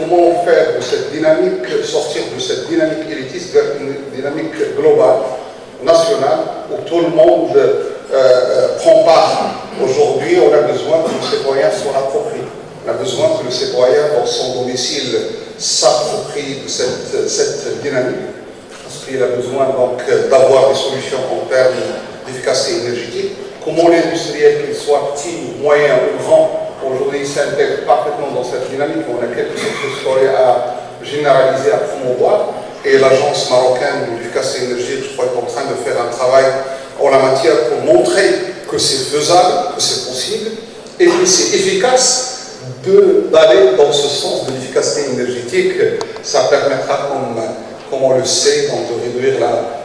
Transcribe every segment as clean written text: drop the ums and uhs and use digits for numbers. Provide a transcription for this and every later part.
comment faire de cette dynamique, sortir de cette dynamique élitiste vers une dynamique globale, nationale, où tout le monde prend part. Aujourd'hui, on a besoin que le citoyen s'en approprie. On a besoin que le citoyen, dans son domicile, s'approprie de cette dynamique, parce qu'il a besoin donc d'avoir des solutions en termes d'efficacité énergétique. Comment l'industriel, qu'il soit petit, moyen ou grand, aujourd'hui s'intègre parfaitement dans cette dynamique. On a quelque chose à généraliser, à promouvoir. Et l'Agence marocaine de l'efficacité énergétique, je crois, est en train de faire un travail en la matière pour montrer que c'est faisable, que c'est possible et que c'est efficace d'aller dans ce sens de l'efficacité énergétique. Ça permettra, comme on le sait, donc, de réduire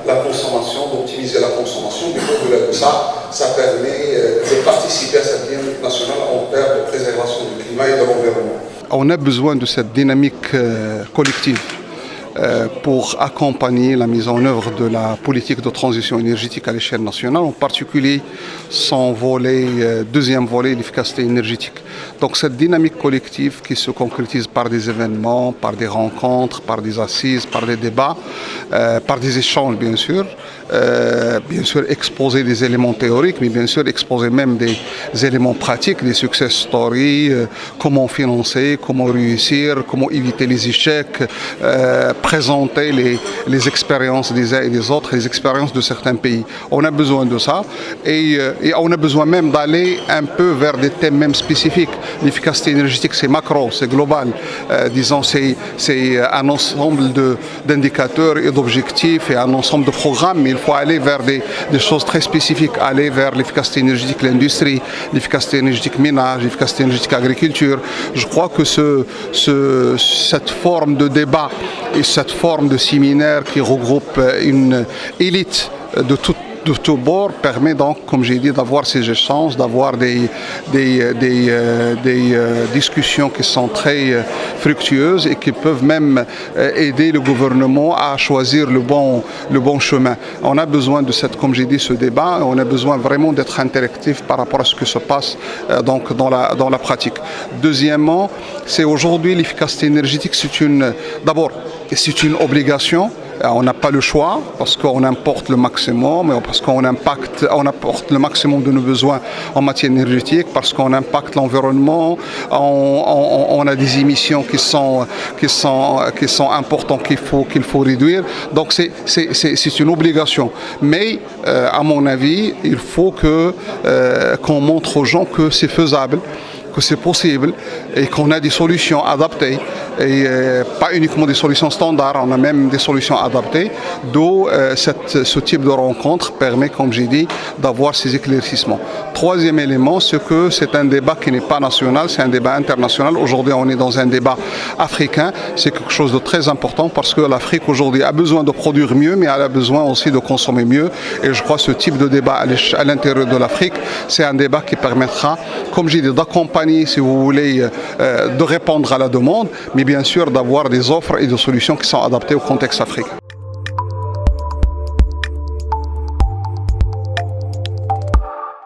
la consommation, d'optimiser la consommation. Du coup, au-delà de ça, ça permet de participer à cette dynamique nationale en termes de préservation du climat et de l'environnement. On a besoin de cette dynamique collective pour accompagner la mise en œuvre de la politique de transition énergétique à l'échelle nationale, en particulier son volet, deuxième volet, l'efficacité énergétique. Donc cette dynamique collective qui se concrétise par des événements, par des rencontres, par des assises, par des débats, par des échanges bien sûr exposer des éléments théoriques, mais bien sûr exposer même des éléments pratiques, des success stories, comment financer, comment réussir, comment éviter les échecs, présenter les expériences des uns et des autres, les expériences de certains pays. On a besoin de ça et on a besoin même d'aller un peu vers des thèmes même spécifiques. L'efficacité énergétique, c'est macro, c'est global. Disons, c'est un ensemble d'indicateurs et d'objectifs et un ensemble de programmes, mais il faut aller vers des choses très spécifiques, aller vers l'efficacité énergétique l'industrie, l'efficacité énergétique ménage, l'efficacité énergétique agriculture. Je crois que cette forme de débat et cette forme de séminaire qui regroupe une élite de tous bords permet donc, comme j'ai dit, d'avoir ces échanges, d'avoir des discussions qui sont très fructueuses et qui peuvent même aider le gouvernement à choisir le bon chemin. On a besoin de comme j'ai dit, ce débat. On a besoin vraiment d'être interactif par rapport à ce qui se passe donc dans la pratique. Deuxièmement, c'est aujourd'hui l'efficacité énergétique, d'abord, c'est une obligation. On n'a pas le choix parce qu'on importe le maximum, parce qu'on apporte le maximum de nos besoins en matière énergétique, parce qu'on impacte l'environnement, on a des émissions qui sont importantes qu'il faut réduire. Donc c'est une obligation. Mais à mon avis, il faut qu'on montre aux gens que c'est faisable, que c'est possible et qu'on a des solutions adaptées et pas uniquement des solutions standards, on a même des solutions adaptées, d'où ce type de rencontre permet, comme j'ai dit, d'avoir ces éclaircissements. Troisième élément, c'est que c'est un débat qui n'est pas national, c'est un débat international. Aujourd'hui, on est dans un débat africain, c'est quelque chose de très important parce que l'Afrique aujourd'hui a besoin de produire mieux, mais elle a besoin aussi de consommer mieux et je crois que ce type de débat à l'intérieur de l'Afrique, c'est un débat qui permettra, comme j'ai dit, d'accompagner, si vous voulez, de répondre à la demande, mais bien sûr d'avoir des offres et des solutions qui sont adaptées au contexte africain.